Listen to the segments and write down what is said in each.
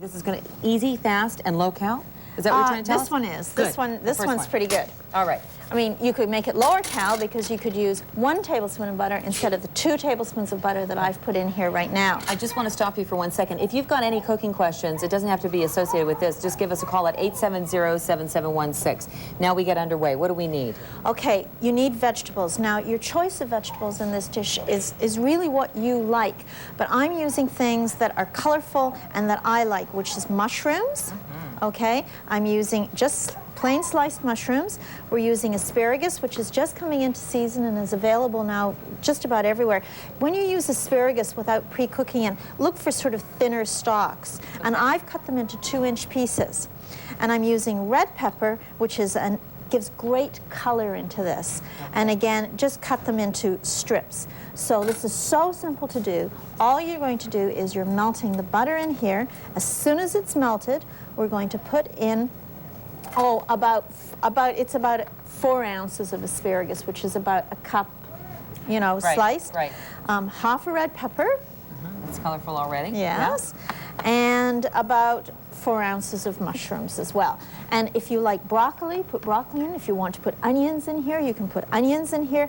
This is going to easy, fast, and low cal? Is that what you're trying to tell us? This one is. Good. This one's pretty good. All right. I mean, you could make it lower cal because you could use 1 tablespoon of butter instead of the 2 tablespoons of butter that I've put in here right now. I just want to stop you for 1 second. If you've got any cooking questions, it doesn't have to be associated with this. Just give us a call at 870-7716. Now we get underway. What do we need? Okay, you need vegetables. Now, your choice of vegetables in this dish is really what you like. But I'm using things that are colorful and that I like, which is mushrooms. Okay, I'm using just plain sliced mushrooms. We're using asparagus, which is just coming into season and is available now just about everywhere. When you use asparagus without pre-cooking it, look for sort of thinner stalks. Okay. And I've cut them into 2-inch pieces. And I'm using red pepper, which is gives great color into this. And again, just cut them into strips. So this is so simple to do. All you're going to do is you're melting the butter in here. As soon as it's melted, we're going to put in about 4 ounces of asparagus, which is about a cup, you know, sliced. Right. Half a red pepper. It's colorful already. Yes. Yeah. And about 4 ounces of mushrooms as well. And if you like broccoli, put broccoli in. If you want to put onions in here, you can put onions in here.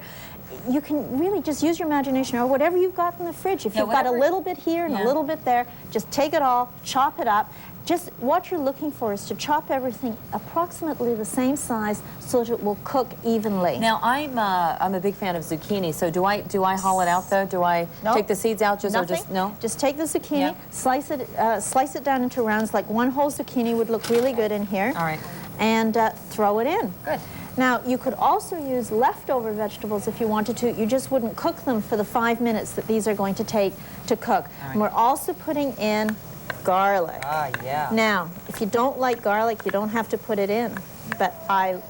You can really just use your imagination or whatever you've got in the fridge. If you've got a little bit here and a little bit there, just take it all, chop it up. Just what you're looking for is to chop everything approximately the same size so that it will cook evenly. Now I'm a big fan of zucchini. So do I haul it out though? Do I take the seeds out Nothing. or just no? Just take the zucchini, slice it down into rounds. Like 1 whole zucchini would look really good in here. All right. And throw it in. Good. Now, you could also use leftover vegetables if you wanted to. You just wouldn't cook them for the 5 minutes that these are going to take to cook. Right. And we're also putting in garlic. Ah, yeah. Now, if you don't like garlic, you don't have to put it in. But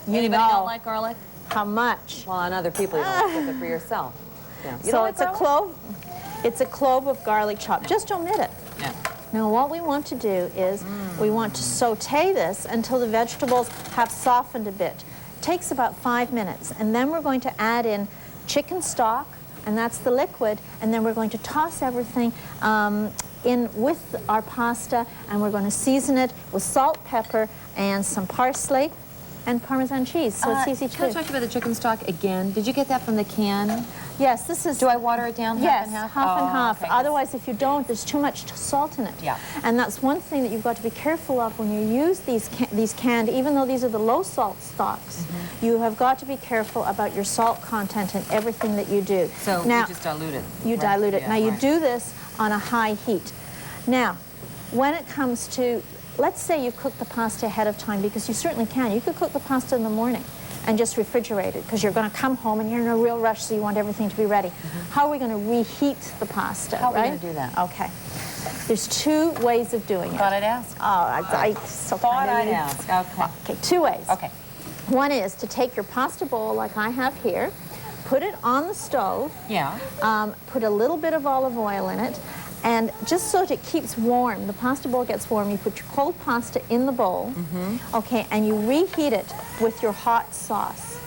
Anybody don't like garlic? How much? Well, on other people, you don't cook it for yourself. Yeah. You so it's a clove. It's a clove of garlic chopped. Just omit it. Yeah. Now what we want to do is we want to saute this until the vegetables have softened a bit. Takes about 5 minutes, and then we're going to add in chicken stock, and that's the liquid, and then we're going to toss everything in with our pasta, and we're going to season it with salt, pepper, and some parsley and Parmesan cheese, so it's easy to do. Can I talk about the chicken stock again? Did you get that from the can? Yes, this is... Do I water it down half and half? Yes, half and half. Okay. Otherwise, if you don't, there's too much salt in it. Yeah. And that's one thing that you've got to be careful of when you use these canned, even though these are the low salt stocks, you have got to be careful about your salt content in everything that you do. So now, you just dilute it. You dilute it. Now, you do this on a high heat. Now, when it comes to, let's say you cook the pasta ahead of time, because you certainly can. You could cook the pasta in the morning and just refrigerate it, because you're going to come home and you're in a real rush, so you want everything to be ready. How are we going to reheat the pasta? How are we going to do that? Okay. There's 2 ways of doing it. Thought I'd ask. Oh, I so thought I'd ask. Okay. Okay, 2 ways. Okay. One is to take your pasta bowl like I have here, put it on the stove. Yeah. Put a little bit of olive oil in it. And just so that it keeps warm, the pasta bowl gets warm, you put your cold pasta in the bowl, okay, and you reheat it with your hot sauce.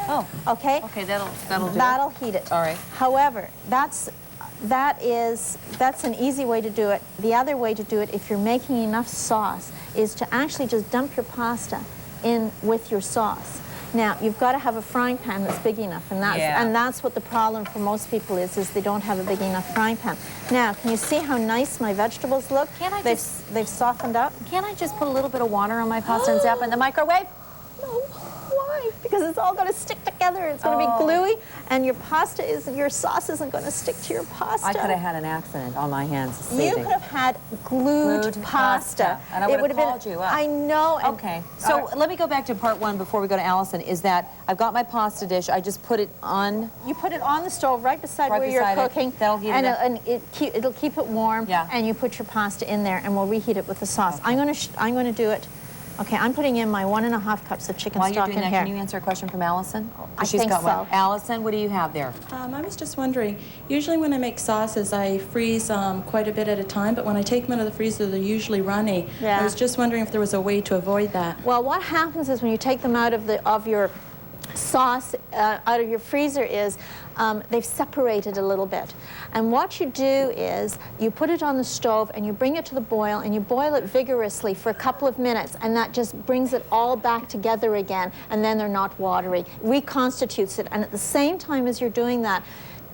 Oh. Okay? Okay, that'll do it. That'll heat it. All right. However, that's an easy way to do it. The other way to do it, if you're making enough sauce, is to actually just dump your pasta in with your sauce. Now, you've got to have a frying pan that's big enough, and that's what the problem for most people is they don't have a big enough frying pan. Now, can you see how nice my vegetables look? They've softened up. Can't I just put a little bit of water on my pasta and zap it in the microwave? No. Why? Because it's all going to stick together. It's going to be gluey, and your sauce isn't going to stick to your pasta. I could have had an accident on my hands. You could have had glued pasta. And I would have called you up. I know. Okay. So let me go back to part 1 before we go to Allison, is that I've got my pasta dish. I just put it on... You put it on the stove right beside where you're cooking. That'll heat it up. And it'll keep it warm. Yeah. And you put your pasta in there, and we'll reheat it with the sauce. Okay. I'm going to do it. Okay, I'm putting in my 1.5 cups of chicken stock in here. While you're doing that, can you answer a question from Allison? I think so. Allison, what do you have there? I was just wondering, usually when I make sauces, I freeze quite a bit at a time, but when I take them out of the freezer, they're usually runny. Yeah. I was just wondering if there was a way to avoid that. Well, what happens is when you take them out of your sauce out of your freezer is they've separated a little bit. And what you do is you put it on the stove and you bring it to the boil and you boil it vigorously for a couple of minutes, and that just brings it all back together again, and then they're not watery. Reconstitutes it. And at the same time as you're doing that,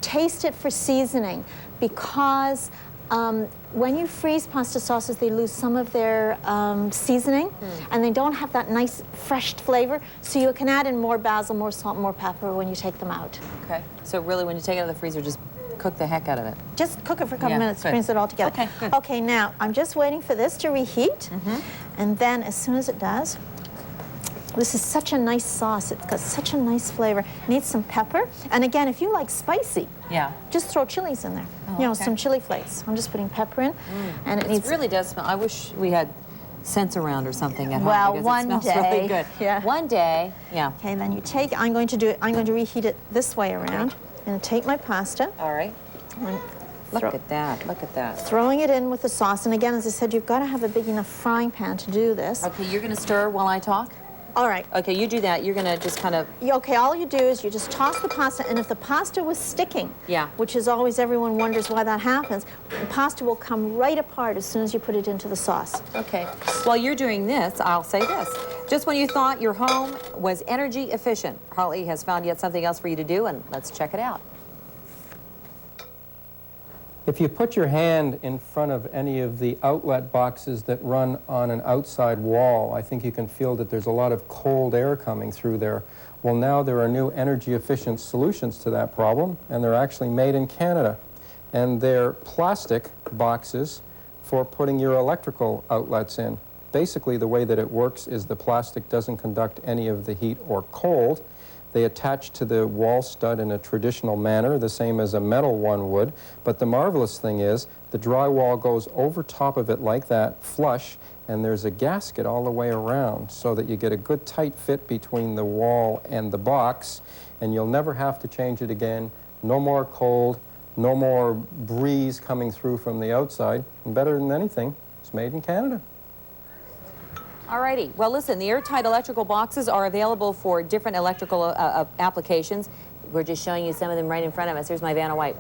taste it for seasoning, because when you freeze pasta sauces, they lose some of their seasoning, and they don't have that nice fresh flavor. So you can add in more basil, more salt, more pepper when you take them out. Okay. So really, when you take it out of the freezer, just cook the heck out of it. Just cook it for a couple minutes, good. brings it all together. Okay, good. Okay, now I'm just waiting for this to reheat, and then as soon as it does, this is such a nice sauce. It's got such a nice flavor. Needs some pepper, and again, if you like spicy, just throw chilies in there. You know, some chili flakes. I'm just putting pepper in, and it really does smell. I wish we had scents around or something at home. Well, because one it smells day. really good. Yeah. One day. Yeah. Okay, then you take. I'm going to reheat it this way around, and take my pasta. All right. And Look at that. Look at that. throwing it in with the sauce, and again, as I said, you've got to have a big enough frying pan to do this. Okay, you're going to stir while I talk? All right. Okay, you do that. You're going to just kind of... Okay, all you do is you just toss the pasta, and if the pasta was sticking, which is always, everyone wonders why that happens, the pasta will come right apart as soon as you put it into the sauce. Okay. While you're doing this, I'll say this. Just when you thought your home was energy efficient, Hartley has found yet something else for you to do, and let's check it out. If you put your hand in front of any of the outlet boxes that run on an outside wall, I think you can feel that there's a lot of cold air coming through there. Well, now there are new energy-efficient solutions to that problem, and they're actually made in Canada. And they're plastic boxes for putting your electrical outlets in. Basically, the way that it works is the plastic doesn't conduct any of the heat or cold. They attach to the wall stud in a traditional manner, the same as a metal one would. But the marvelous thing is the drywall goes over top of it like that, flush, and there's a gasket all the way around so that you get a good tight fit between the wall and the box, and you'll never have to change it again. No more cold, no more breeze coming through from the outside. And better than anything, it's made in Canada. Alrighty. Well, listen, the airtight electrical boxes are available for different electrical applications. We're just showing you some of them right in front of us. Here's my Vanna White.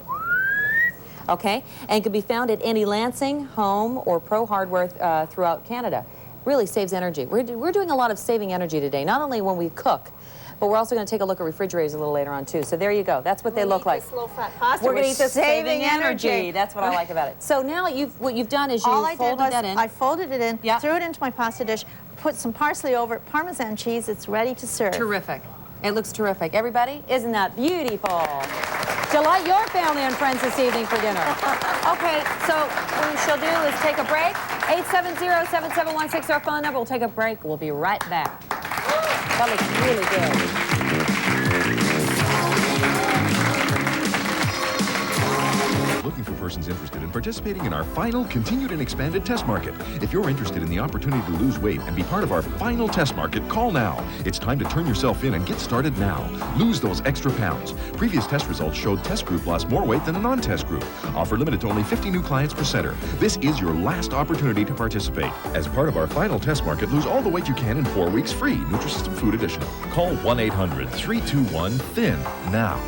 Okay? And can be found at any Lansing, Home, or Pro Hardware throughout Canada. Really saves energy. We're doing a lot of saving energy today, not only when we cook, but we're also going to take a look at refrigerators a little later on, too. So there you go. That's what they look like. Low-fat pasta. We're going to eat this saving energy. That's what I like about it. So now what you've done is you folded that in. I folded it in, threw it into my pasta dish, put some parsley over it, Parmesan cheese. It's ready to serve. Terrific. It looks terrific. Everybody, isn't that beautiful? Delight your family and friends this evening for dinner. Okay, so what we shall do is take a break. 870-7716, our phone number. We'll take a break. We'll be right back. That looks really good. Looking for persons interested in participating in our final continued and expanded test market. If you're interested in the opportunity to lose weight and be part of our final test market, call now. It's time to turn yourself in and get started now. Lose those extra pounds. Previous test results showed test group lost more weight than a non-test group. Offer limited to only 50 new clients per center. This is your last opportunity to participate. As part of our final test market, lose all the weight you can in 4 weeks free. Nutrisystem Food Additional. Call 1-800-321-THIN now.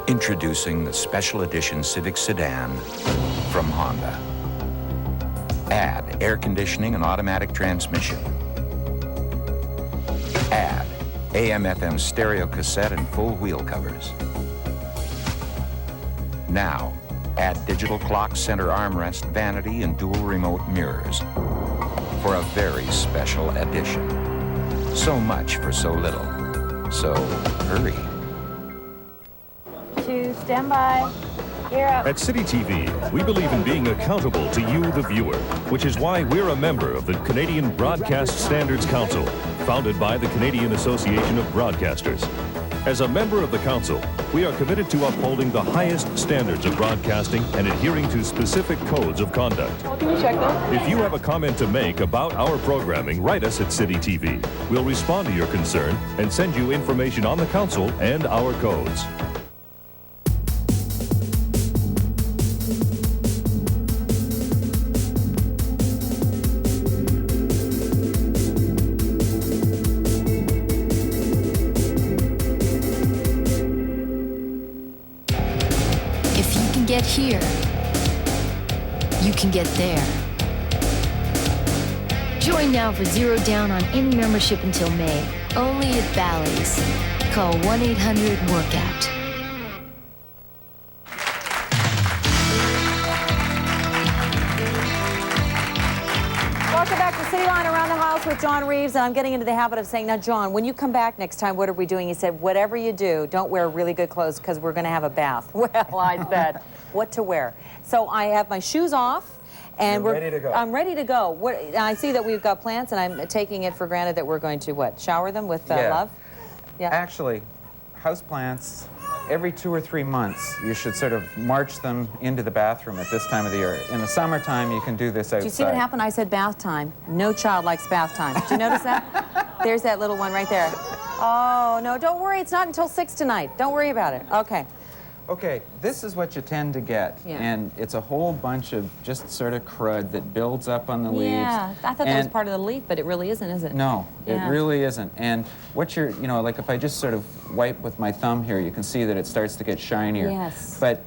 Introducing the Special Edition Civic Sedan from Honda. Add air conditioning and automatic transmission. Add AM/FM stereo cassette and full wheel covers. Now, add digital clock, center armrest, vanity, and dual remote mirrors for a very special edition. So much for so little. So hurry. Stand by. You're up. At CityTV, we believe in being accountable to you, the viewer, which is why we're a member of the Canadian Broadcast Standards Council, founded by the Canadian Association of Broadcasters. As a member of the council, we are committed to upholding the highest standards of broadcasting and adhering to specific codes of conduct. Can you check that? If you have a comment to make about our programming, write us at CityTV. We'll respond to your concern and send you information on the council and our codes. here, you can get there. Join now for zero down on any membership until May, only at Bally's. Call 1-800-WORKOUT. Welcome back to CityLine Around the House with John Reeves. And I'm getting into the habit of saying, now, John, when you come back next time, what are we doing? He said, whatever you do, don't wear really good clothes because we're going to have a bath. Well, I said, what to wear? So I have my shoes off. And You're ready to go. I'm ready to go. I see that we've got plants, and I'm taking it for granted that we're going to, what, shower them with love? Yeah. Actually, houseplants, every 2 or 3 months, you should sort of march them into the bathroom at this time of the year. In the summertime, you can do this outside. Do you see what happened? I said bath time. No child likes bath time. Did you notice that? There's that little one right there. Oh, no, don't worry. It's not until 6 tonight. Don't worry about it. Okay. Okay, this is what you tend to get, and it's a whole bunch of just sort of crud that builds up on the leaves. Yeah, I thought that was part of the leaf, but it really isn't, is it? No, it really isn't. And what you're, you know, like if I just sort of wipe with my thumb here, you can see that it starts to get shinier. Yes. But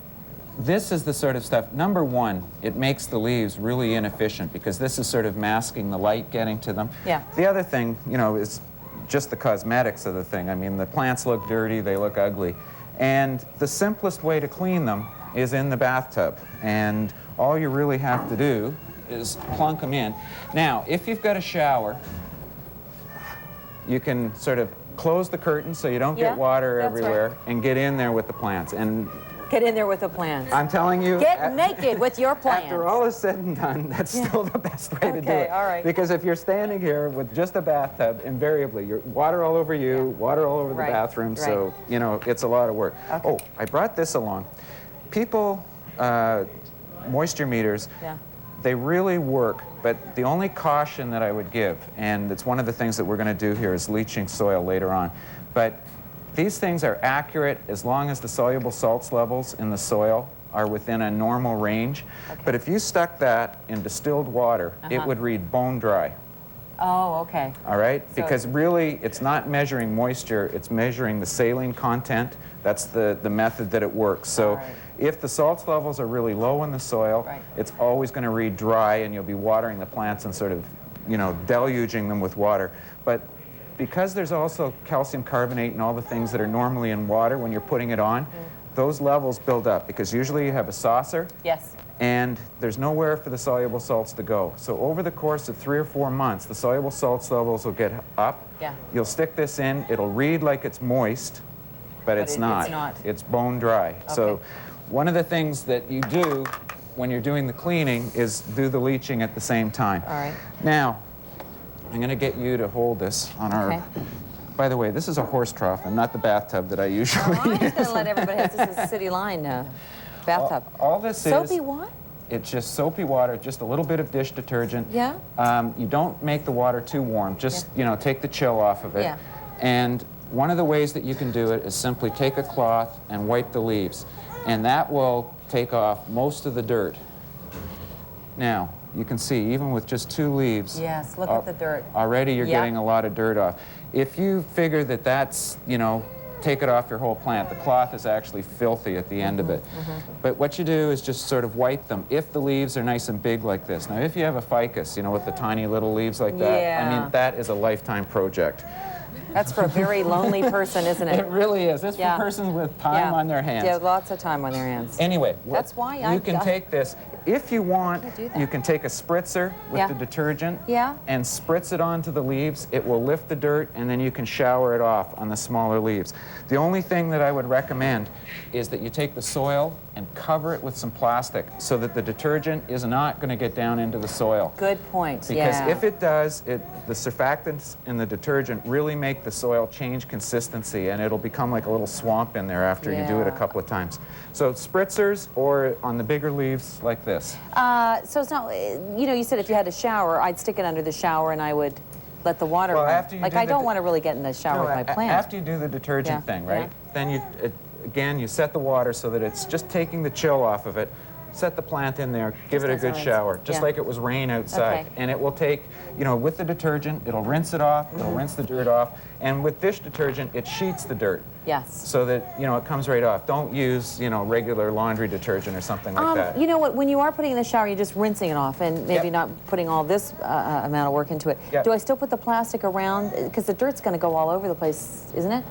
this is the sort of stuff, number one, it makes the leaves really inefficient because this is sort of masking the light getting to them. Yeah. The other thing, you know, is just the cosmetics of the thing. I mean, the plants look dirty, they look ugly. And the simplest way to clean them is in the bathtub. And all you really have to do is plunk them in. Now, if you've got a shower, you can sort of close the curtain so you don't get water everywhere and get in there with the plants. And get in there with the plants. I'm telling you. Get naked with your plants. After all is said and done, that's still the best way to do it. All right. Because if you're standing here with just a bathtub, invariably, you're water all over you, water all over the bathroom, so, you know, it's a lot of work. Okay. Oh, I brought this along. People, moisture meters, they really work, but the only caution that I would give, and it's one of the things that we're going to do here, is leaching soil later on. But these things are accurate as long as the soluble salts levels in the soil are within a normal range. Okay. But if you stuck that in distilled water, it would read bone dry. Oh, okay. All right? So because really, it's not measuring moisture, it's measuring the saline content. That's the method that it works. So if the salts levels are really low in the soil, it's always going to read dry, and you'll be watering the plants and sort of, you know, deluging them with water. But because there's also calcium carbonate and all the things that are normally in water when you're putting it on, those levels build up because usually you have a saucer and there's nowhere for the soluble salts to go. So over the course of 3 or 4 months, the soluble salts levels will get up. You'll stick this in, it'll read like it's moist, but it's not. It's bone dry. Okay. So one of the things that you do when you're doing the cleaning is do the leaching at the same time. All right. Now, I'm going to get you to hold this on our... By the way, this is a horse trough and not the bathtub that I usually use. I'm just going to let everybody have this is a CityLine bathtub. All this is... Soapy what? It's just soapy water, just a little bit of dish detergent. Yeah? You don't make the water too warm. Just, you know, take the chill off of it. Yeah. And one of the ways that you can do it is simply take a cloth and wipe the leaves. And that will take off most of the dirt. Now, you can see, even with just 2 leaves... Yes, look at the dirt. Already you're getting a lot of dirt off. If you figure that that's, you know, take it off your whole plant, the cloth is actually filthy at the end of it. But what you do is just sort of wipe them if the leaves are nice and big like this. Now, if you have a ficus, you know, with the tiny little leaves like that, I mean, that is a lifetime project. That's for a very lonely person, isn't it? It really is. It's for persons with time on their hands. Yeah, lots of time on their hands. Anyway, that's why you can take this. If you want, you can take a spritzer with the detergent and spritz it onto the leaves. It will lift the dirt, and then you can shower it off on the smaller leaves. The only thing that I would recommend is that you take the soil and cover it with some plastic so that the detergent is not going to get down into the soil. Good point, Because if it does, the surfactants in the detergent really make the soil change consistency, and it'll become like a little swamp in there after you do it a couple of times. So spritzers or on the bigger leaves like this. So it's not, you know, you said if you had a shower, I'd stick it under the shower and I would let the water run. After you like I don't want to really get in the shower with my plant. After you do the detergent thing, right? Then you, again, you set the water so that it's just taking the chill off of it. set the plant in there, give it a as good it is. shower, just Yeah. like it was rain outside. Okay. And it will take, you know, with the detergent, it'll rinse it off, it'll rinse the dirt off, and with dish detergent, it sheets the dirt. Yes. So that, you know, it comes right off. Don't use, you know, regular laundry detergent or something like that. You know what, when you are putting it in the shower, you're just rinsing it off and maybe Yep. not putting all this amount of work into it. Yep. Do I still put the plastic around? Because the dirt's going to go all over the place, isn't it?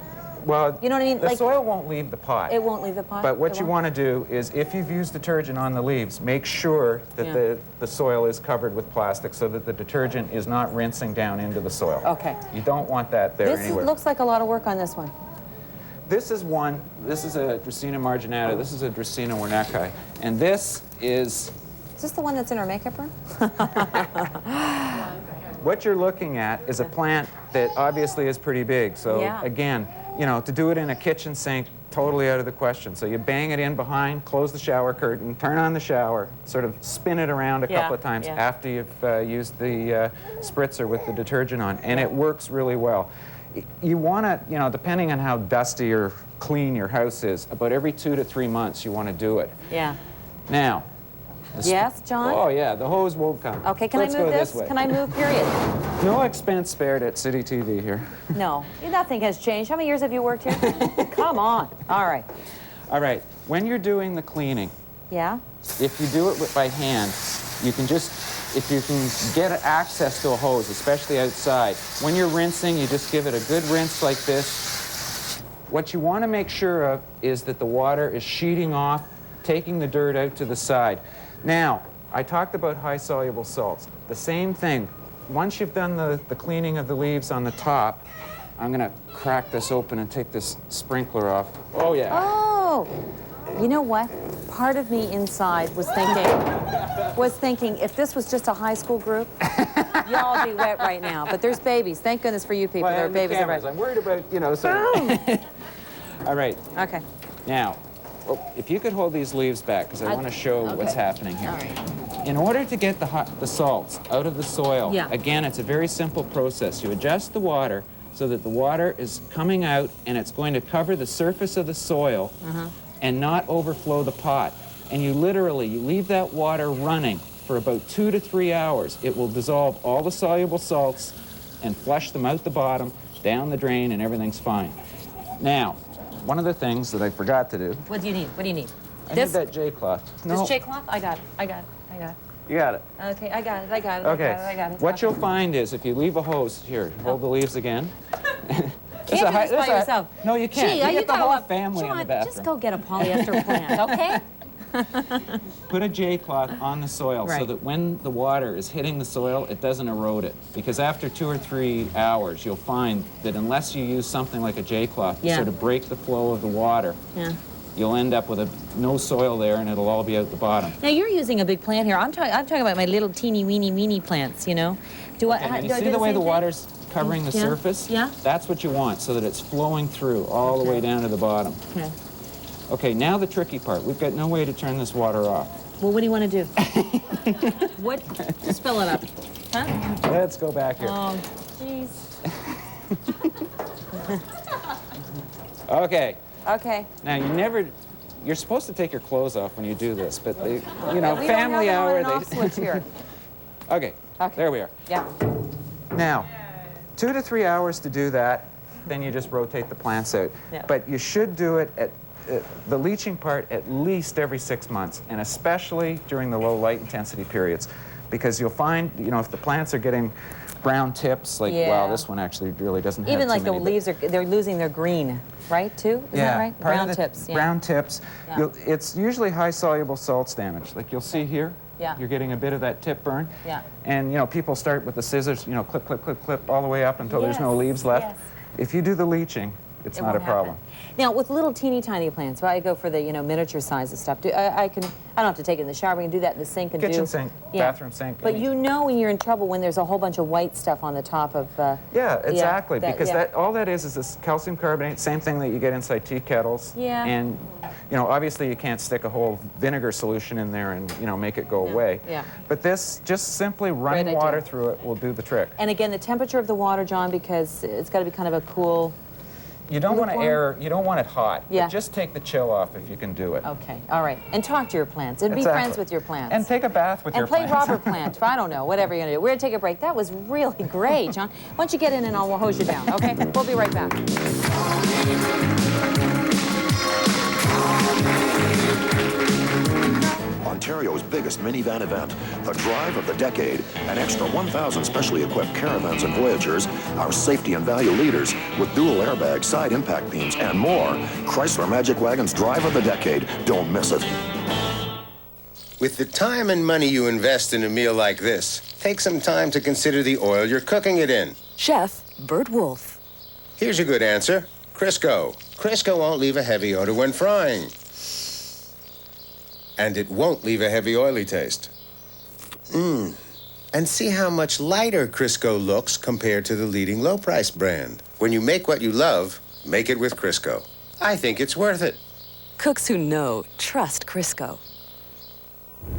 Well, You know what I mean? the Like- soil won't leave the pot. It won't leave the pot? But what It you won't? want to do is, if you've used detergent on the leaves, make sure that Yeah. the soil is covered with plastic so that the detergent is not rinsing down into the soil. Okay. You don't want that there This anywhere. looks like a lot of work on this one. This is one, this is a Dracaena marginata, this is a Dracaena wernickeii, and this is, Is this the one that's in our makeup room? what you're looking at is a plant that obviously is pretty big. So Yeah. again, you know, to do it in a kitchen sink, totally out of the question. So you bang it in behind, close the shower curtain, turn on the shower, sort of spin it around a Yeah, couple of times yeah. after you've used the spritzer with the detergent on, and it works really well. You want to, you know, depending on how dusty or clean your house is, about every 2 to 3 months you want to do it. Yeah. Now. Yes, John? Oh yeah, the hose won't come. Okay, can Let's I move go this? way. Can I move, period? No expense spared at CityTV here. No. Nothing has changed. How many years have you worked here? Come on. All right. All right, when you're doing the cleaning, Yeah? if you do it by hand, you can just, if you can get access to a hose, especially outside, when you're rinsing, you just give it a good rinse like this. What you want to make sure of is that the water is sheeting off, taking the dirt out to the side. Now, I talked about high soluble salts. The same thing. Once you've done the cleaning of the leaves on the top, I'm going to crack this open and take this sprinkler off. Oh, yeah. Oh, you know what? Part of me inside was thinking, if this was just a high school group, y'all would be wet right now. But there's babies. Thank goodness for you people. Well, There are and the babies cameras. around. I'm worried about, you know, sort of. All right. Okay. Now, if you could hold these leaves back, because I want to show what's happening here. All right. In order to get the salts out of the soil, Yeah. again, it's a very simple process. You adjust the water so that the water is coming out and it's going to cover the surface of the soil and not overflow the pot. And you leave that water running for about 2 to 3 hours. It will dissolve all the soluble salts and flush them out the bottom, down the drain, and everything's fine. Now, one of the things that I forgot to do, What do you need? What do you need? I This? need that J-cloth. This J cloth? I got it. I got it. I got it. You got it. Okay, I got it. I got it. Okay. I got it. What you'll find is if you leave a hose, here, hold the leaves again. Can't do this by yourself. No, you can't. Gee, you get the got a whole lot- family in the John, bathroom. just go get a polyester plant, okay? Put a J-cloth on the soil so Right. that when the water is hitting the soil, it doesn't erode it. Because after 2 or 3 hours, you'll find that unless you use something like a J-cloth to Yeah. sort of break the flow of the water, Yeah. you'll end up with no soil there and it'll all be out the bottom. Now you're using a big plant here. I'm talking about my little teeny weeny plants. You know, do I? And do you I see do the way same the thing? water's covering the Yeah. surface? Yeah. That's what you want, so that it's flowing through all the way down to the bottom. Okay. Okay, now the tricky part. We've got no way to turn this water off. Well, what do you want to do? What? Just fill it up. Huh? Let's go back here. Oh, jeez. Okay, Okay. now you're supposed to take your clothes off when you do this, but they, We you know, don't family have hour. an on and off switch here. Okay, Okay. there we are. Yeah. Now, 2 to 3 hours to do that, then you just rotate the plants out. Yeah. But you should do it at the leaching part at least every 6 months, and especially during the low light intensity periods, because you'll find, you know, if the plants are getting brown tips, like, Yeah. wow, this one actually really doesn't have Even too like the many, but- leaves they're losing their green, right? Too? Is that right? part of Brown the tips. Yeah. Brown tips. Yeah. It's usually high soluble salts damage. Like you'll see here, Yeah. you're getting a bit of that tip burn. Yeah. And, you know, people start with the scissors, you know, clip, clip, clip, clip, all the way up until there's no Yes, leaves left. yes. If you do the leaching, it's It not a won't happen. problem. Now, with little teeny tiny plants, I go for the miniature size of stuff. I don't have to take it in the shower. We can do that in the sink and Kitchen do sink, bathroom sink, But any- you know when you're in trouble when there's a whole bunch of white stuff on the top of. Yeah, exactly. that- because yeah. all that is this calcium carbonate, same thing that you get inside tea kettles. Yeah. And, you know, obviously you can't stick a whole vinegar solution in there and, you know, make it go Yeah, away. yeah. But this, just simply running Great water idea. through it will do the trick. And again, the temperature of the water, John, because it's got to be kind of a cool You don't want to lukewarm? you don't want it hot. Yeah. But just take the chill off if you can do it. Okay, all right. And talk to your plants and be Exactly. friends with your plants. And take a bath with your And play plants. Robert Plant. I don't know, whatever you're going to do. We're going to take a break. That was really great, John. Why don't you get in and I'll hose you down, okay? We'll be right back. Ontario's biggest minivan event, the Drive of the Decade, an extra 1,000 specially equipped caravans and Voyagers, our safety and value leaders with dual airbags, side impact beams, and more. Chrysler Magic Wagon's Drive of the Decade. Don't miss it. With the time and money you invest in a meal like this, take some time to consider the oil you're cooking it in. Chef Bert Wolf. Here's a good answer. Crisco. Crisco won't leave a heavy odor when frying. And it won't leave a heavy, oily taste. And see how much lighter Crisco looks compared to the leading low-price brand. When you make what you love, make it with Crisco. I think it's worth it. Cooks who know trust Crisco.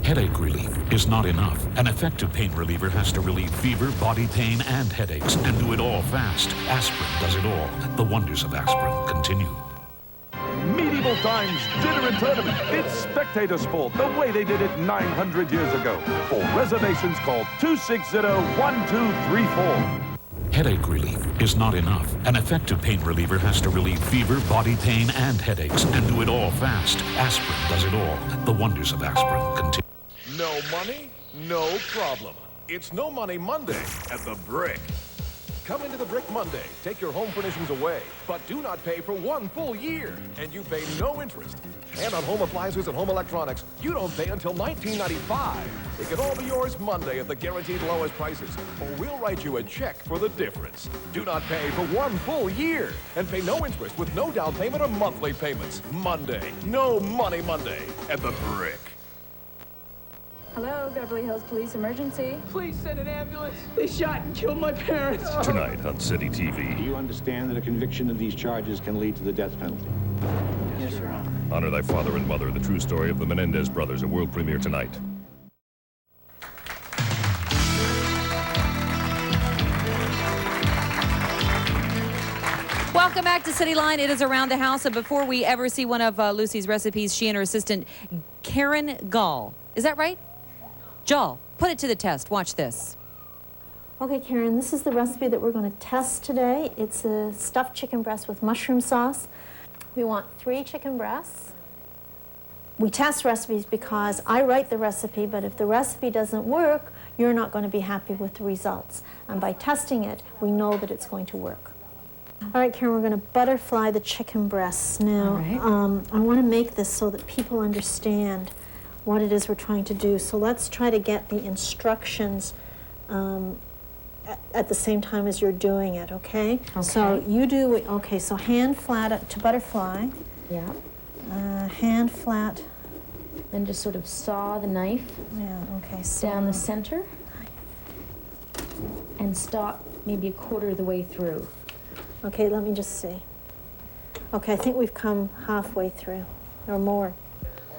Headache relief is not enough. An effective pain reliever has to relieve fever, body pain, and headaches, and do it all fast. Aspirin does it all. The wonders of aspirin continue. Medieval times dinner and tournament. It's spectator sport, the way they did it 900 years ago. For reservations, call 260-1234. Headache relief is not enough. An effective pain reliever has to relieve fever, body pain, and headaches, and do it all fast. Aspirin does it all. The wonders of aspirin continue. No money, no problem. It's No Money Monday at the Brick. Come into the Brick Monday, take your home furnishings away, but do not pay for 1 full year, and you pay no interest. And on home appliances and home electronics, you don't pay until $19.95. It can all be yours Monday at the guaranteed lowest prices, or we'll write you a check for the difference. Do not pay for 1 full year, and pay no interest with no down payment or monthly payments. Monday, No Money Monday at the Brick. Hello, Beverly Hills Police Emergency. Please send an ambulance. They shot and killed my parents. Tonight on CityTV. Do you understand that a conviction of these charges can lead to the death penalty? Yes, Your Honor. Honor Thy Father and Mother, the true story of the Menendez brothers, a world premiere tonight. Welcome back to CityLine. It is Around the House, and before we ever see one of Lucy's recipes, she and her assistant, Karen Gall. Is that right? Jal, put it to the test. Watch this. Okay, Karen, this is the recipe that we're going to test today. It's a stuffed chicken breast with mushroom sauce. We want 3 chicken breasts. We test recipes because I write the recipe, but if the recipe doesn't work, you're not going to be happy with the results. And by testing it, we know that it's going to work. All right, Karen, we're going to butterfly the chicken breasts now. Right. I want to make this so that people understand what it is we're trying to do. So let's try to get the instructions at the same time as you're doing it, okay? So you do, okay, so hand flat to butterfly. Yeah. Hand flat. Then just sort of saw the knife. Yeah, okay. Down the center. And stop maybe a quarter of the way through. Okay, let me just see. Okay, I think we've come halfway through, or more.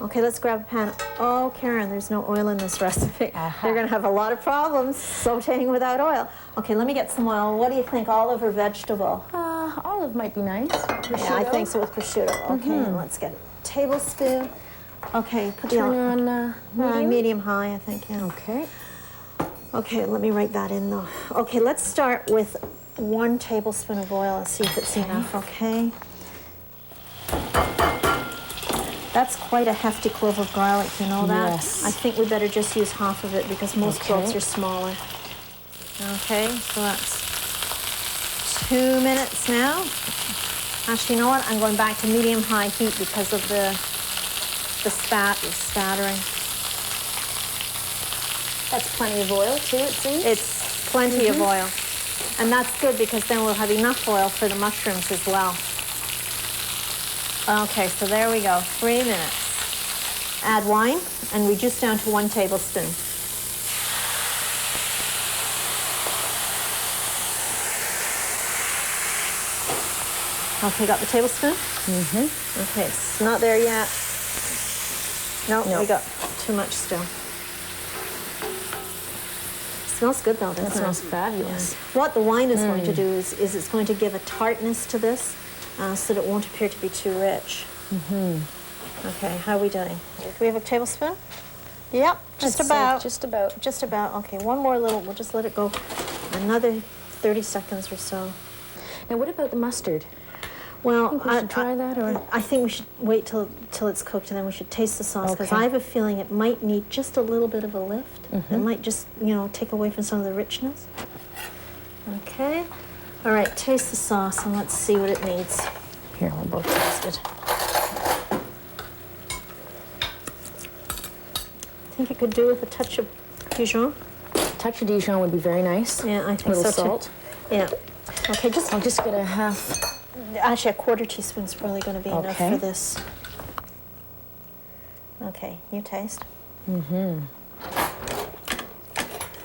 Okay, let's grab a pan. Oh, Karen, there's no oil in this recipe. They're going to have a lot of problems sauteing without oil. Okay, let me get some oil. What do you think, olive or vegetable? Olive might be nice. Yeah, I think so with prosciutto. Okay, and let's get a tablespoon. Okay, put the Turn on medium? Medium high, I think, yeah. Okay. Okay, let me write that in, though. Okay, let's start with 1 tablespoon of oil and see if it's enough, okay? That's quite a hefty clove of garlic, you know that? Yes. I think we better just use half of it because most cloves are smaller. Okay, so that's 2 minutes now. Actually, you know what? I'm going back to medium-high heat because of the spattering. That's plenty of oil, too, it seems? It's plenty of oil. And that's good because then we'll have enough oil for the mushrooms as well. Okay, so there we go, 3 minutes. Add wine and reduce down to 1 tablespoon. Okay, got the tablespoon? Okay, it's not there yet. No, we got too much still. Smells good though, doesn't it? That smells fabulous. Yeah. What the wine is going to do is it's going to give a tartness to this. so that it won't appear to be too rich. Okay, how are we doing? Do we have a tablespoon? Yep, just about. Just about. Just about. Okay, one more little. We'll just let it go another 30 seconds or so. Now, what about the mustard? Well, we should try that, or I think we should wait till it's cooked, and then we should taste the sauce, because Okay. I have a feeling it might need just a little bit of a lift. It might just, you know, take away from some of the richness. Okay. All right, taste the sauce, and let's see what it needs. Here, we'll both taste it. I think it could do with a touch of Dijon. Touch of Dijon would be very nice. Yeah, I think a little so salt. too. Yeah. Okay, I'll just get a half. Actually, a quarter teaspoon is probably going to be enough Okay. for this. Okay, you taste.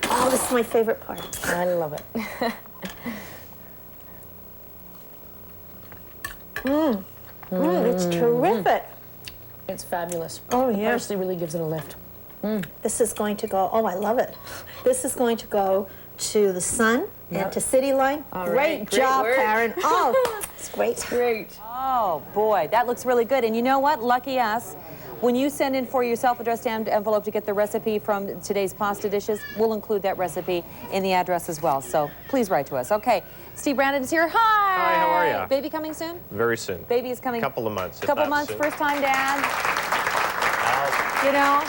Oh, this is my favorite part. I love it. It's terrific. It's fabulous. Oh, yeah. Parsley really gives it a lift. This is going to go, oh, I love it. This is going to go to the Sun and to CityLine. All Great right, great job, work. Karen. Oh, it's great. Great. Oh, boy, that looks really good. And you know what? Lucky us. When you send in for your self-addressed envelope to get the recipe from today's pasta dishes, we'll include that recipe in the address as well. So please write to us. Okay, Steve Brandon is here. Hi. Hi, how are you? Baby coming soon? Very soon. Baby is coming. Couple of months. if Couple not months, soon. first time dad. You know,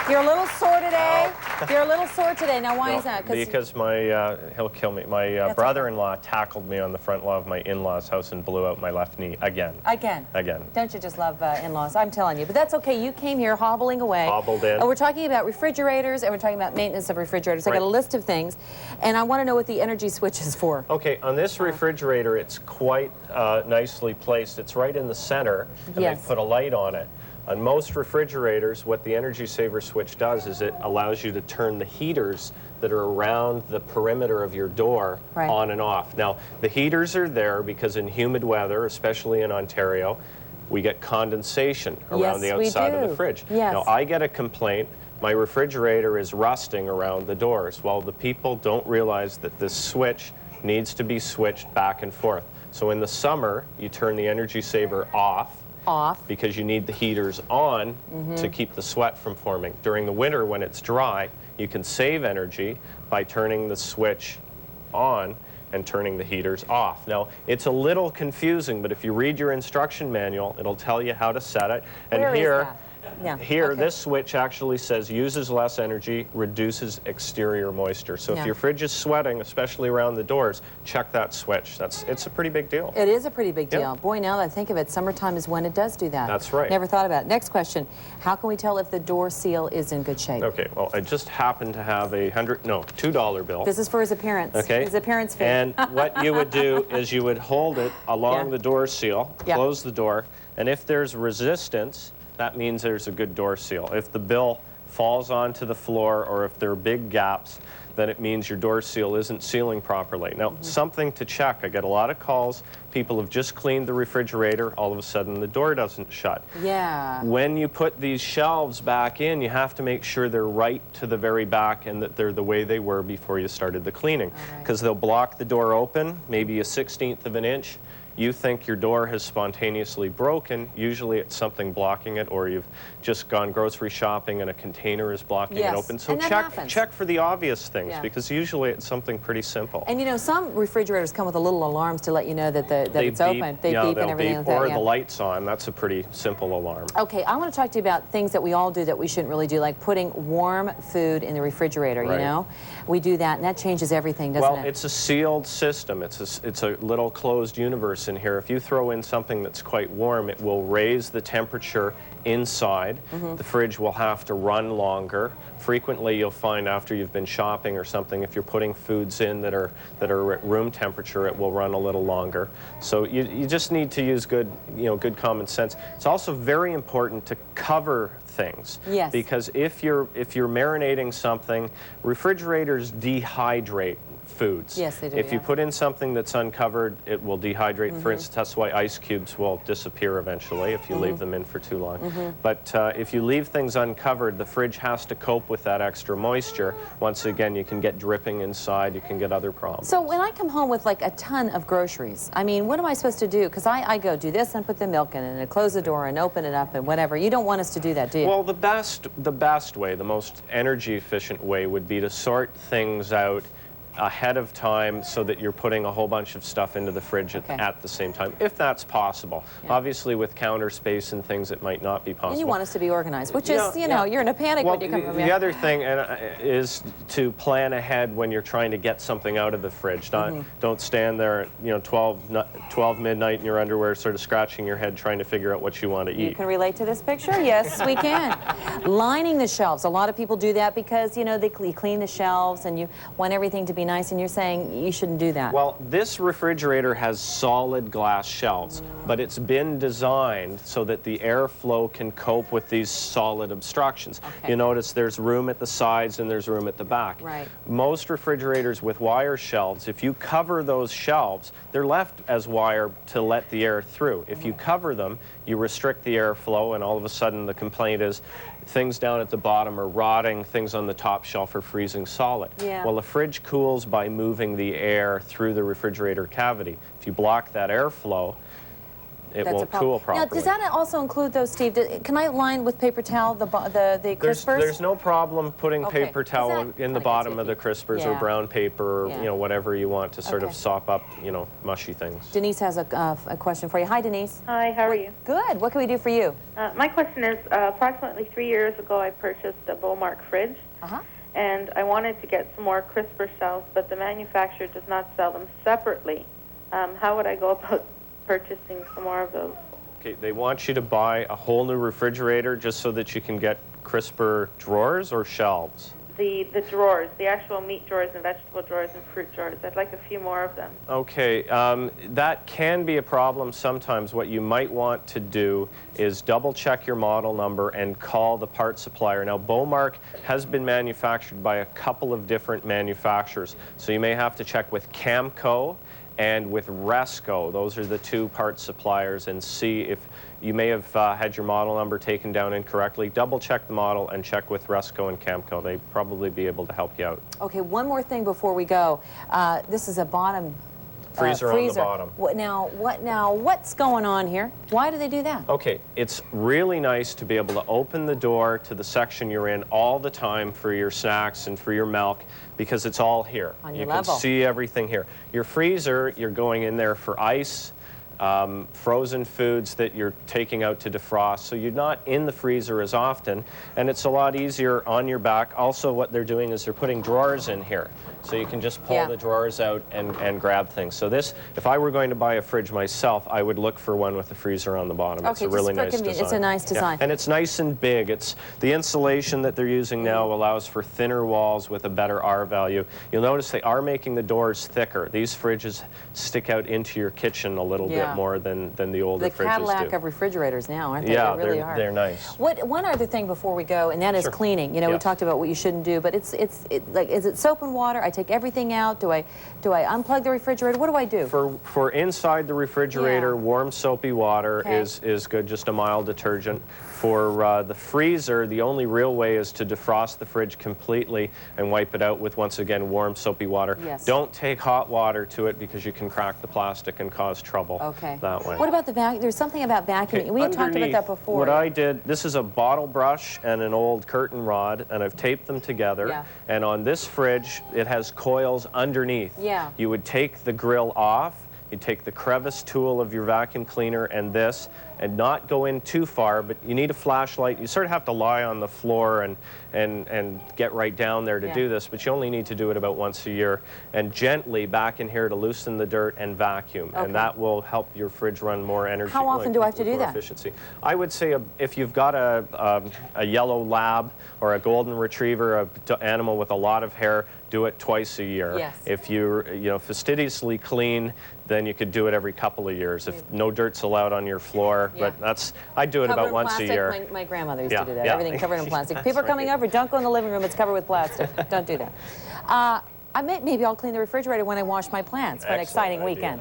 you're a little sore today. You're a little sore today. Now, why No, is that? because my, he'll kill me. My brother-in-law tackled me on the front lawn of my in-laws' house and blew out my left knee again. Again. Again. Don't you just love in-laws? I'm telling you. But that's okay. You came here hobbling away. Hobbled in. And we're talking about refrigerators, and we're talking about maintenance of refrigerators. I got Right. a list of things, and I want to know what the energy switch is for. Okay, on this refrigerator, it's quite nicely placed. It's right in the center, and Yes. they put a light on it. On most refrigerators, what the energy saver switch does is it allows you to turn the heaters that are around the perimeter of your door Right. on and off. Now, the heaters are there because in humid weather, especially in Ontario, we get condensation around Yes, the we outside of do. the fridge. Yes. Now, I get a complaint, my refrigerator is rusting around the doors. Well, the people don't realize that this switch needs to be switched back and forth. So in the summer, you turn the energy saver off, because you need the heaters on to keep the sweat from forming. During the winter, when it's dry, you can save energy by turning the switch on and turning the heaters off. Now, it's a little confusing, but if you read your instruction manual, it'll tell you how to set it. And Where is here, that? Yeah. here, Okay. this switch actually says uses less energy, reduces exterior moisture. So Yeah. if your fridge is sweating, especially around the doors, check that switch. It's a pretty big deal. It is a pretty big Yep. deal. Boy, now that I think of it, summertime is when it does do that. That's right. Never thought about it. Next question. How can we tell if the door seal is in good shape? Okay, well, I just happen to have a $2 bill. This is for his appearance. Okay. His appearance fee. And what you would do is you would hold it along the door seal, close the door, and if there's resistance, that means there's a good door seal. If the bill falls onto the floor or if there are big gaps, then it means your door seal isn't sealing properly. Now, something to check. I get a lot of calls. People have just cleaned the refrigerator. All of a sudden, the door doesn't shut. Yeah. When you put these shelves back in, you have to make sure they're right to the very back and that they're the way they were before you started the cleaning. Because they'll block the door open, maybe a 1/16 of an inch. You think your door has spontaneously broken. Usually it's something blocking it, or you've just gone grocery shopping and a container is blocking it open. So and that happens. check for the obvious things, Yeah. because usually it's something pretty simple. And you know, some refrigerators come with a little alarms to let you know that it's open. They beep and everything like that. Or yeah. the light's on. That's a pretty simple alarm. Okay, I want to talk to you about things that we all do that we shouldn't really do, like putting warm food in the refrigerator, you Right. know? We do that, and that changes everything, doesn't Well, it? it's a sealed system. It's a little closed universe in here. If you throw in something that's quite warm, it will raise the temperature inside. The fridge will have to run longer. Frequently, you'll find after you've been shopping or something, if you're putting foods in that are at room temperature, it will run a little longer. So you just need to use good common sense. It's also very important to cover things. Yes. Because if you're marinating something, refrigerators dehydrate foods. Yes, they do, If you yeah. put in something that's uncovered, it will dehydrate. For instance, that's why ice cubes will disappear eventually if you leave them in for too long. But if you leave things uncovered, the fridge has to cope with that extra moisture. Once again, you can get dripping inside, you can get other problems. So when I come home with like a ton of groceries, I mean, what am I supposed to do? Because I go do this and put the milk in and I close the door and open it up and whatever. You don't want us to do that, do you? Well, the best way, the most energy efficient way would be to sort things out ahead of time so that you're putting a whole bunch of stuff into the fridge at the same time, if that's possible. Obviously, with counter space and things, it might not be possible. And you want us to be organized, which is, you know, you're in a panic when you come from the other thing is to plan ahead when you're trying to get something out of the fridge. Don't stand there at, you know, 12 midnight in your underwear sort of scratching your head trying to figure out what you want to eat. You can relate to this picture? Yes, we can. Lining the shelves. A lot of people do that because, you know, they clean the shelves and you want everything to be nice, and you're saying you shouldn't do that. Well, this refrigerator has solid glass shelves, but it's been designed so that the airflow can cope with these solid obstructions. You notice there's room at the sides and there's room at the back. Right. Most refrigerators with wire shelves, if you cover those shelves, they're left as wire to let the air through. If you cover them, you restrict the airflow, and all of a sudden the complaint is things down at the bottom are rotting, things on the top shelf are freezing solid. Yeah. Well, a fridge cools by moving the air through the refrigerator cavity. If you block that airflow, it won't cool properly. Now, does that also include those, Steve? Can I line with paper towel the crispers? There's no problem putting paper towel in the bottom of the crispers or brown paper, or, you know, whatever you want to sort of sop up, you know, mushy things. Denise has a question for you. Hi, Denise. Hi, how are you? Good. What can we do for you? My question is, approximately 3 years ago, I purchased a Beaumark fridge, and I wanted to get some more crisper shelves, but the manufacturer does not sell them separately. How would I go about purchasing some more of those? Okay, they want you to buy a whole new refrigerator just so that you can get crisper drawers or shelves? The drawers, the actual meat drawers and vegetable drawers and fruit drawers. I'd like a few more of them. Okay, that can be a problem sometimes. What you might want to do is double check your model number and call the part supplier. Now, Beaumark has been manufactured by a couple of different manufacturers, so you may have to check with Camco and with Resco. Those are the two part suppliers, and see if you may have had your model number taken down incorrectly. Double check the model and check with Resco and Camco. They'd probably be able to help you out. Okay, one more thing before we go. This is a bottom freezer on the bottom. What's going on here? Why do they do that? Okay, it's really nice to be able to open the door to the section you're in all the time for your snacks and for your milk, because it's all here. On your you level. can see everything here. Your freezer, you're going in there for ice, frozen foods that you're taking out to defrost, so you're not in the freezer as often, and it's a lot easier on your back. Also, what they're doing is they're putting drawers in here, so you can just pull the drawers out and grab things. So this, if I were going to buy a fridge myself, I would look for one with a freezer on the bottom. Okay, it's a really nice design. It's a nice design. Yeah. And it's nice and big. It's the insulation that they're using now allows for thinner walls with a better R value. You'll notice they are making the doors thicker. These fridges stick out into your kitchen a little bit more than the older fridges do. The Cadillac of refrigerators now, aren't they? Yeah, they really are. They're nice. One other thing before we go, and that is cleaning. You know, we talked about what you shouldn't do, but is it soap and water? I take everything out. Do I unplug the refrigerator? What do I do? For inside the refrigerator, warm soapy water is good, just a mild detergent. For the freezer, the only real way is to defrost the fridge completely and wipe it out with, once again, warm soapy water. Don't take hot water to it because you can crack the plastic and cause trouble that way. What about the vacuum? There's something about vacuuming. We had talked about that before. What I did, this is a bottle brush and an old curtain rod, and I've taped them together. And on this fridge, it has coils underneath. You would take the grill off, you'd take the crevice tool of your vacuum cleaner and this, and not go in too far, but you need a flashlight. You sort of have to lie on the floor and get right down there to do this, but you only need to do it about once a year, and gently back in here to loosen the dirt and vacuum, and that will help your fridge run more energy. How often do I have to do that? Efficiency. I would say if you've got a yellow lab or a golden retriever, an animal with a lot of hair, do it twice a year. If you're fastidiously clean, then you could do it every couple of years. If no dirt's allowed on your floor, but I do it about once a year. My grandmother used to do that. Everything covered in plastic. People are coming over, don't go in the living room, it's covered with plastic. Don't do that. Maybe I'll clean the refrigerator when I wash my plants for an exciting idea. weekend.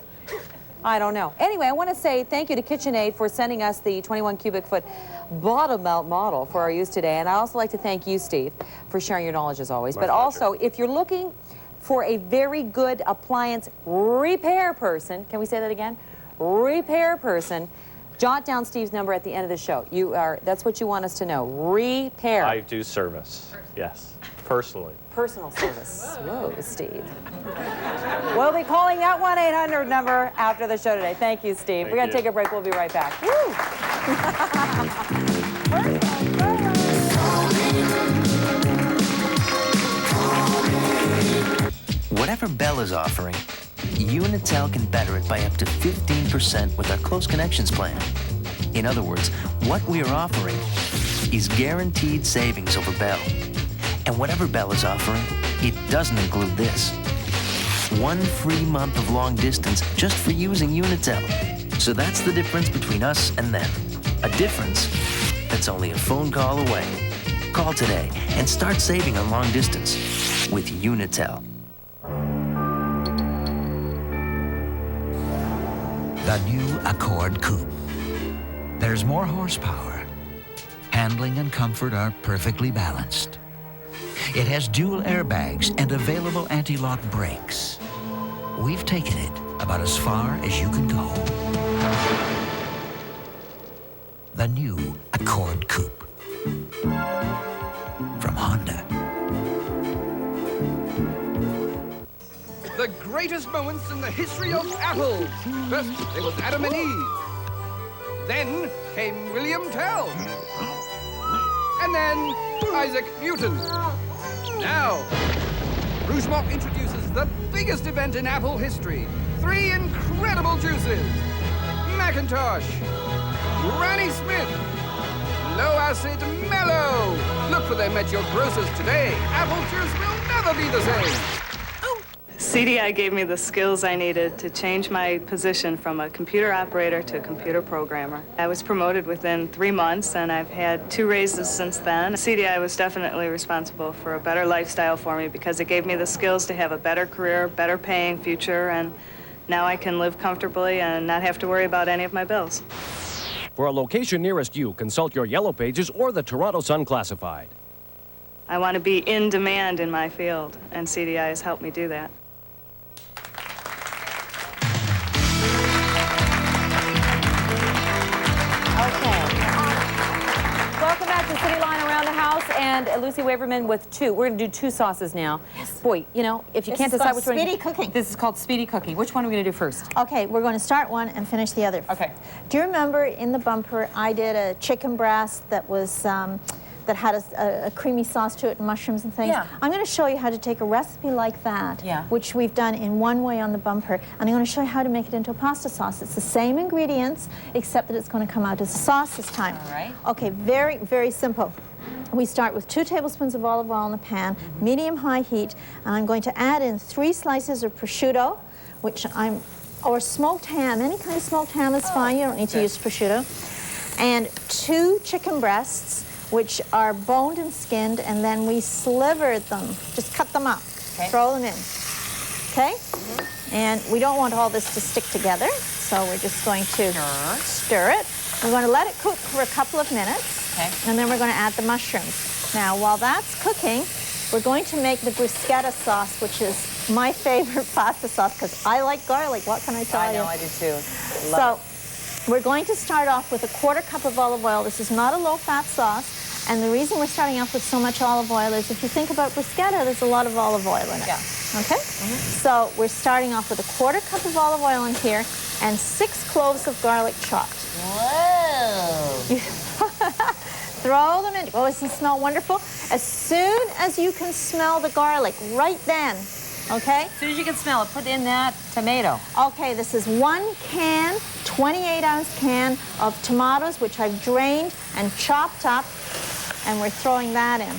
I don't know. Anyway, I want to say thank you to KitchenAid for sending us the 21 cubic foot bottom mount model for our use today. And I also like to thank you, Steve, for sharing your knowledge as always. But also, if you're looking for a very good appliance repair person, can we say that again? Repair person, jot down Steve's number at the end of the show. That's what you want us to know. Repair. I do service, yes, personally. Personal service. Whoa, Steve. We'll be calling that 1-800 number after the show today. Thank you, Steve. We're going to take a break. We'll be right back. Woo! Whatever Bell is offering, Unitel can better it by up to 15% with our Close Connections plan. In other words, what we are offering is guaranteed savings over Bell. And whatever Bell is offering, it doesn't include this. 1 free month of long distance just for using Unitel. So that's the difference between us and them. A difference that's only a phone call away. Call today and start saving on long distance with Unitel. The new Accord Coupe. There's more horsepower. Handling and comfort are perfectly balanced. It has dual airbags and available anti-lock brakes. We've taken it about as far as you can go. The new Accord Coupe. From Honda. The greatest moments in the history of apples. First, there was Adam and Eve. Then came William Tell. And then Isaac Newton. Now, Rougemont introduces the biggest event in apple history. 3 incredible juices. Macintosh, Granny Smith, Low Acid Mellow. Look for them at your grocers today. Apple juice will never be the same. CDI gave me the skills I needed to change my position from a computer operator to a computer programmer. I was promoted within 3 months, and I've had 2 raises since then. CDI was definitely responsible for a better lifestyle for me because it gave me the skills to have a better career, better paying future, and now I can live comfortably and not have to worry about any of my bills. For a location nearest you, consult your Yellow Pages or the Toronto Sun Classified. I want to be in demand in my field, and CDI has helped me do that. Welcome back to CityLine Around the House, and Lucy Waverman with 2. We're going to do 2 sauces now. Yes. Boy, you know, if you can't decide which one... Speedy cooking. This is called speedy cooking. Which one are we going to do first? Okay, we're going to start one and finish the other. Okay. Do you remember in the bumper I did a chicken breast that was that had a creamy sauce to it and mushrooms and things? Yeah. I'm going to show you how to take a recipe like that, which we've done in one way on the bumper, and I'm going to show you how to make it into a pasta sauce. It's the same ingredients, except that it's going to come out as a sauce this time. All right. Okay, very, very simple. We start with 2 tablespoons of olive oil in the pan, medium-high heat, and I'm going to add in 3 slices of prosciutto, or smoked ham. Any kind of smoked ham is fine. You don't need to use prosciutto. And 2 chicken breasts, which are boned and skinned, and then we slivered them. Just cut them up, throw them in. Okay? And we don't want all this to stick together, so we're just going to stir it. We're going to let it cook for a couple of minutes, and then we're going to add the mushrooms. Now, while that's cooking, we're going to make the bruschetta sauce, which is my favorite pasta sauce, because I like garlic. What can I tell you? I know, I do too. We're going to start off with a 1/4 cup of olive oil. This is not a low-fat sauce, and the reason we're starting off with so much olive oil is if you think about bruschetta, there's a lot of olive oil in it. Yeah. Okay? So we're starting off with a 1/4 cup of olive oil in here and 6 cloves of garlic chopped. Whoa! Throw them in. Oh, doesn't it smell wonderful? As soon as you can smell the garlic, right then, okay? As soon as you can smell it, put in that tomato. Okay, this is 1 can, 28-ounce can of tomatoes, which I've drained and chopped up, and we're throwing that in.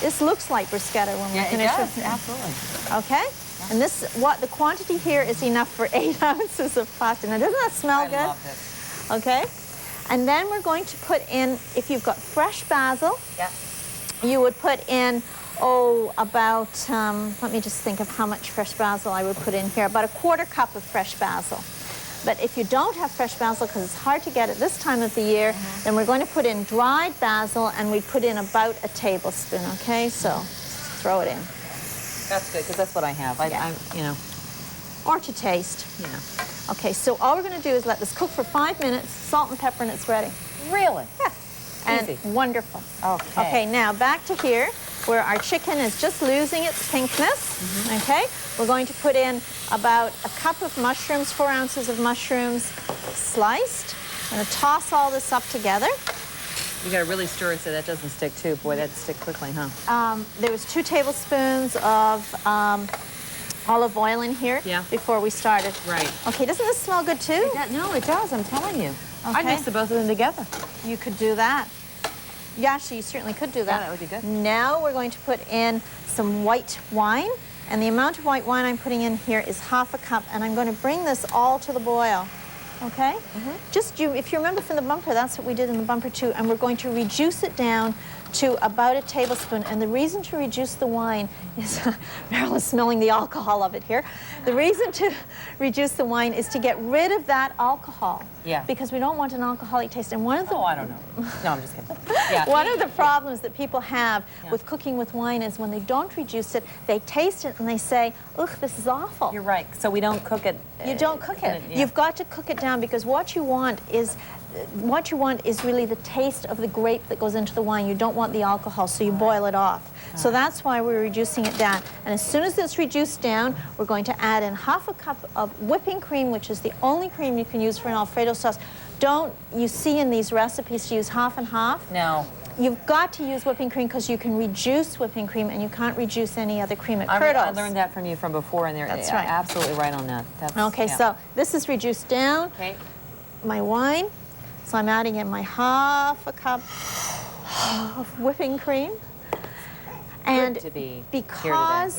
This looks like bruschetta when we finish with it. Absolutely. Okay? And the quantity here is enough for 8 ounces of pasta. Now, doesn't that smell good? I love it. Okay? And then we're going to put in, if you've got fresh basil, you would put in about, let me just think of how much fresh basil I would put in here. About a 1/4 cup of fresh basil. But if you don't have fresh basil, because it's hard to get at this time of the year, then we're going to put in dried basil, and we put in about a tablespoon, okay? So throw it in. That's good, because that's what I have. I you know. Or to taste. Yeah. Okay, so all we're going to do is let this cook for 5 minutes, salt and pepper, and it's ready. Really? Yeah. And Easy. wonderful. Okay. Okay, now back to here, where our chicken is just losing its pinkness. Okay, we're going to put in about a cup of mushrooms, 4 ounces of mushrooms sliced. I'm going to toss all this up together. You got to really stir it so that doesn't stick too. Boy, that'd stick quickly, huh? There was 2 tablespoons of olive oil in here before we started. Right. Okay, doesn't this smell good too? No, it does, I'm telling you. I'd mix the both of them together. You could do that. Yeah, actually, you certainly could do that. Yeah, that would be good. Now we're going to put in some white wine. And the amount of white wine I'm putting in here is 1/2 cup. And I'm going to bring this all to the boil. Okay? Just if you remember from the bumper, that's what we did in the bumper too. And we're going to reduce it down to about a tablespoon. And the reason to reduce the wine is, Meryl is smelling the alcohol of it here. The reason to reduce the wine is to get rid of that alcohol. Yeah. Because we don't want an alcoholic taste. And one of the... Oh, I don't know. No, I'm just kidding. Yeah. One of the problems that people have with cooking with wine is when they don't reduce it, they taste it and they say, ugh, this is awful. You're right. So we don't cook it. You don't cook it. You've got to cook it down, because what you want is really the taste of the grape that goes into the wine. You don't want the alcohol, so you boil it off. So that's why we're reducing it down. And as soon as it's reduced down, we're going to add in 1/2 cup of whipping cream, which is the only cream you can use for an Alfredo sauce. Don't you see in these recipes to use 1/2 and 1/2? No. You've got to use whipping cream because you can reduce whipping cream and you can't reduce any other cream. It curdles. I learned that from you from before, and they're absolutely right on that. Okay, so this is reduced down. Okay. My wine. So I'm adding in my 1/2 cup of whipping cream. And Good to be because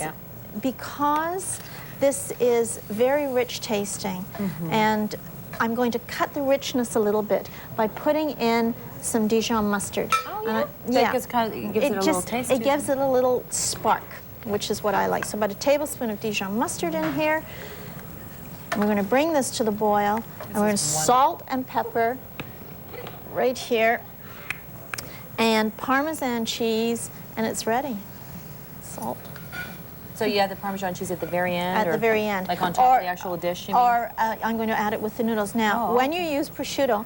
this is very rich tasting, and I'm going to cut the richness a little bit by putting in some Dijon mustard. Oh, yeah? That gives it a little taste. It gives it a little spark, which is what I like. So about a tablespoon of Dijon mustard in here. And we're going to bring this to the boil, and we're going to salt and pepper right here, and Parmesan cheese, and it's ready. Salt. So you add the Parmesan cheese at the very end? At the very end. Like on top of the actual dish, you mean? Or I'm going to add it with the noodles. Now, when you use prosciutto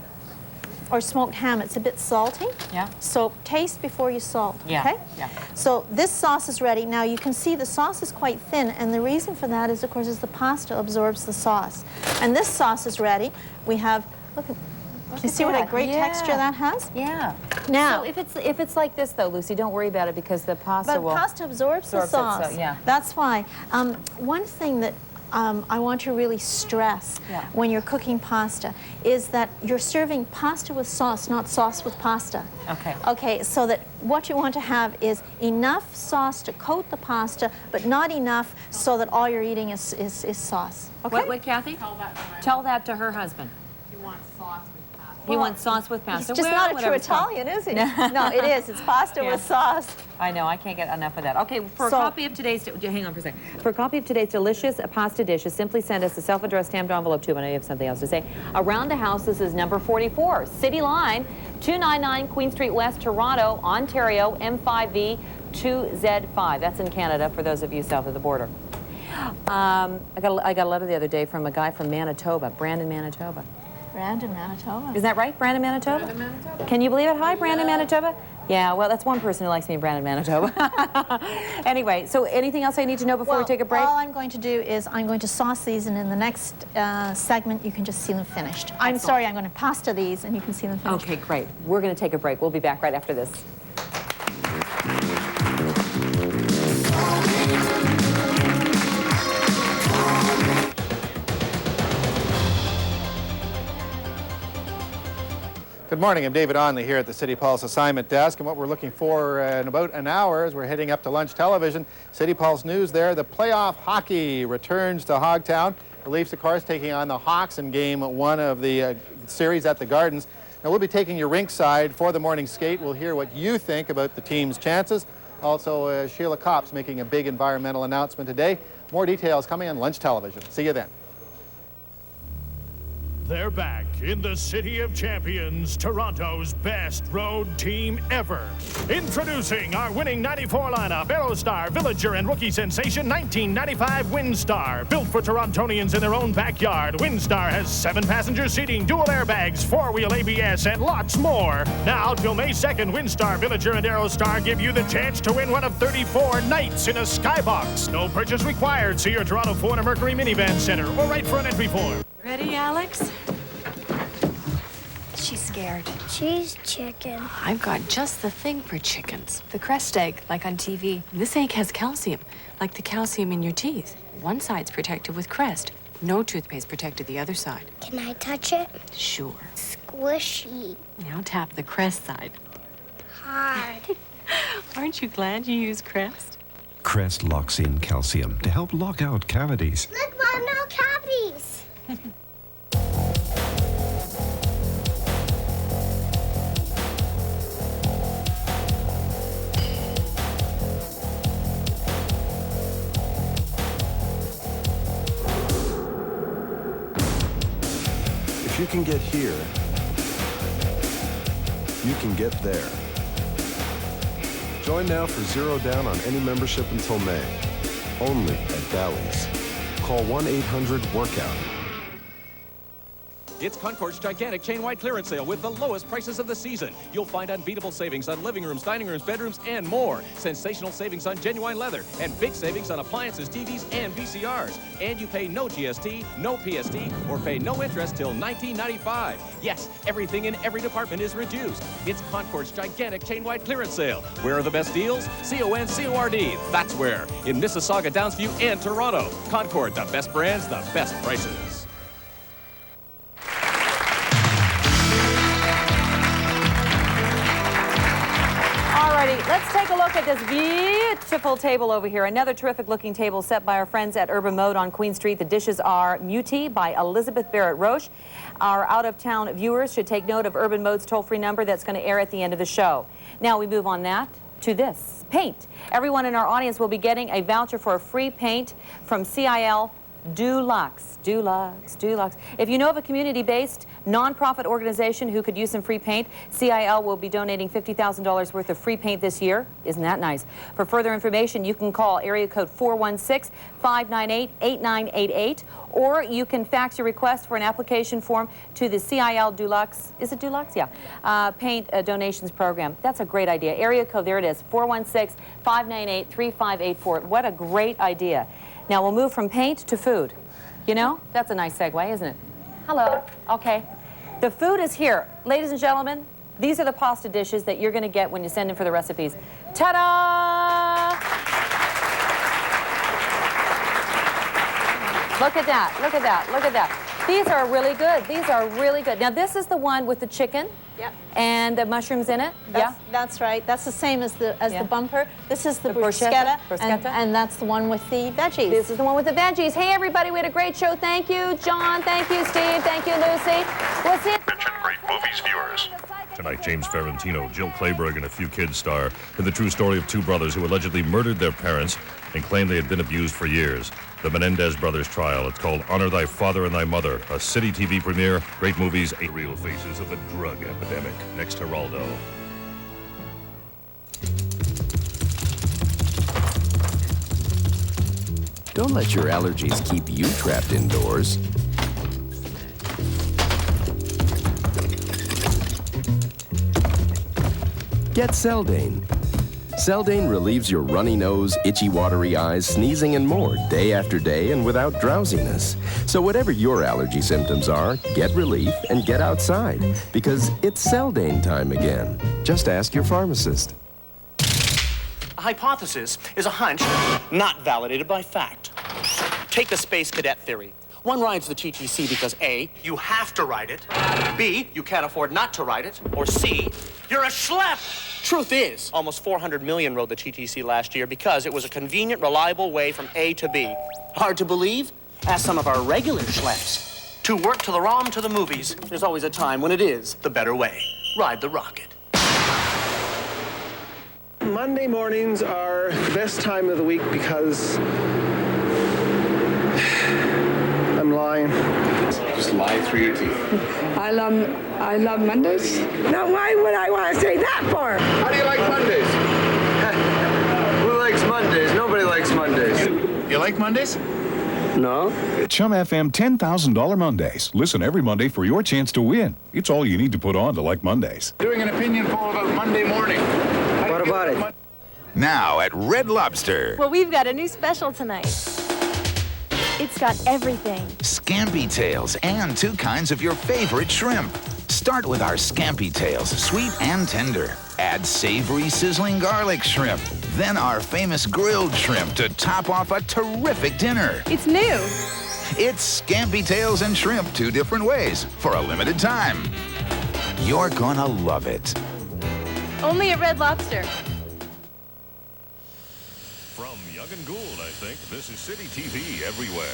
or smoked ham, it's a bit salty. Yeah. So taste before you salt, yeah. okay? Yeah. So this sauce is ready. Now, you can see the sauce is quite thin, and the reason for that is, of course, is the pasta absorbs the sauce. And this sauce is ready. We have, look at, can you see what a great texture that has? Yeah. Now, so if it's like this though, Lucy, don't worry about it, because the pasta will. But pasta absorbs the sauce. So, yeah. That's why. One thing that I want to really stress when you're cooking pasta is that you're serving pasta with sauce, not sauce with pasta. Okay. Okay, so that what you want to have is enough sauce to coat the pasta, but not enough so that all you're eating is sauce. Okay. What, Kathy? Tell that to her husband. He wants sauce with pasta. He wants sauce with pasta. He's just not a true Italian, is he? No, it is. It's pasta with sauce. I know. I can't get enough of that. Okay, for a copy of today's... Hang on for a second. For a copy of today's delicious pasta dishes, simply send us a self-addressed stamped envelope to, and I know you have something else to say. Around the House, this is number 44. CityLine, 299 Queen Street West, Toronto, Ontario, M5V 2Z5. That's in Canada, for those of you south of the border. I got a letter the other day from a guy from Manitoba, Brandon, Manitoba. Brandon, Manitoba. Is that right, Brandon, Manitoba? Brandon, Manitoba. Can you believe it? Hi, Brandon, Manitoba. Yeah, well, that's one person who likes me in Brandon, Manitoba. Anyway, so anything else I need to know before we take a break? All I'm going to do is I'm going to sauce these, and in the next segment, you can just see them finished. I'm sorry, I'm going to pasta these, and you can see them finished. Okay, great. We're going to take a break. We'll be back right after this. Good morning, I'm David Onley here at the City Pulse assignment desk, and what we're looking for in about an hour as we're heading up to lunch television, City Pulse News there, the playoff hockey returns to Hogtown. The Leafs, of course, taking on the Hawks in game 1 of the series at the Gardens. Now we'll be taking your rink side for the morning skate. We'll hear what you think about the team's chances. Also, Sheila Kopp's making a big environmental announcement today. More details coming on Lunch Television. See you then. They're back in the City of Champions, Toronto's best road team ever. Introducing our winning 94 lineup, Aerostar, Villager, and rookie sensation 1995 Windstar. Built for Torontonians in their own backyard, Windstar has 7-passenger seating, dual airbags, 4-wheel ABS, and lots more. Now, till May 2nd, Windstar, Villager, and Aerostar give you the chance to win one of 34 nights in a skybox. No purchase required. See your Toronto Ford or Mercury Minivan Center or write for an entry form. Ready, Alex? She's scared. She's chicken. I've got just the thing for chickens. The Crest egg, like on TV. This egg has calcium, like the calcium in your teeth. One side's protected with Crest. No toothpaste protected the other side. Can I touch it? Sure. Squishy. Now tap the Crest side. Hard. Aren't you glad you used Crest? Crest locks in calcium to help lock out cavities. Look, Mom, no cavities. If you can get here, you can get there. Join now for $0 down on any membership until May. Only at Bally's. Call 1-800-WORKOUT. It's Concord's gigantic chain-wide clearance sale with the lowest prices of the season. You'll find unbeatable savings on living rooms, dining rooms, bedrooms, and more. Sensational savings on genuine leather and big savings on appliances, TVs, and VCRs. And you pay no GST, no PST, or pay no interest till $19.95. Yes, everything in every department is reduced. It's Concord's gigantic chain-wide clearance sale. Where are the best deals? CONCORD. That's where. In Mississauga, Downsview, and Toronto. Concord, the best brands, the best prices. Let's take a look at this beautiful table over here. Another terrific looking table set by our friends at Urban Mode on Queen Street. The dishes are Muti by Elizabeth Barrett Roche. Our out-of-town viewers should take note of Urban Mode's toll-free number that's going to air at the end of the show. Now we move on that to this, paint. Everyone in our audience will be getting a voucher for a free paint from CIL Dulux. If you know of a community-based non-profit organization who could use some free paint, CIL will be donating $50,000 worth of free paint this year. Isn't that nice? For further information, you can call area code 416-598-8988, or you can fax your request for an application form to the CIL Dulux. Is it Dulux? Yeah. Paint donations program. That's a great idea. Area code, there it is, 416-598-3584. What a great idea. Now we'll move from paint to food. You know, that's a nice segue, isn't it? Hello. Okay. The food is here. Ladies and gentlemen, these are the pasta dishes that you're going to get when you send in for the recipes. Ta-da! Look at that. Look at that. Look at that. These are really good. These are really good. Now, this is the one with the chicken. Yep. And the mushrooms in it. That's right. That's the same as the bumper. This is the bruschetta. And that's the one with the veggies. This is the one with the veggies. Hey, everybody, we had a great show. Thank you, John. Thank you, Steve. Thank you, Lucy. We'll see you tomorrow. Great movies viewers. Tonight, James Ferrantino, Jill Clayburgh, and a few kids star in the true story of two brothers who allegedly murdered their parents and claimed they had been abused for years. The Menendez brothers trial. It's called Honor Thy Father and Thy Mother, a CityTV premiere. Great movies, 8 real faces of the drug epidemic. Next, Geraldo. Don't let your allergies keep you trapped indoors. Get Celdane. Celdane relieves your runny nose, itchy, watery eyes, sneezing, and more day after day and without drowsiness. So whatever your allergy symptoms are, get relief and get outside because it's Celdane time again. Just ask your pharmacist. A hypothesis is a hunch not validated by fact. Take the space cadet theory. One rides the TTC because A, you have to ride it, B, you can't afford not to ride it, or C, you're a schlep. Truth is, almost 400 million rode the TTC last year because it was a convenient, reliable way from A to B. Hard to believe? Ask some of our regular schleps. To work, to the ROM, to the movies, there's always a time when it is the better way. Ride the rocket. Monday mornings are the best time of the week because I'm lying. Just lie through your teeth. I love Mondays. Now, why would I want to say that for? How do you like Mondays? Who likes Mondays? Nobody likes Mondays. You like Mondays? No. Chum FM $10,000 Mondays. Listen every Monday for your chance to win. It's all you need to put on to like Mondays. Doing an opinion poll about Monday morning. What about it? Now at Red Lobster. Well, we've got a new special tonight. It's got everything. Scampi tails and 2 kinds of your favorite shrimp. Start with our Scampi tails, sweet and tender. Add savory, sizzling garlic shrimp. Then our famous grilled shrimp to top off a terrific dinner. It's new. It's Scampi tails and shrimp 2 different ways for a limited time. You're gonna love it. Only at Red Lobster. From Young and Gould, I think, this is City TV everywhere.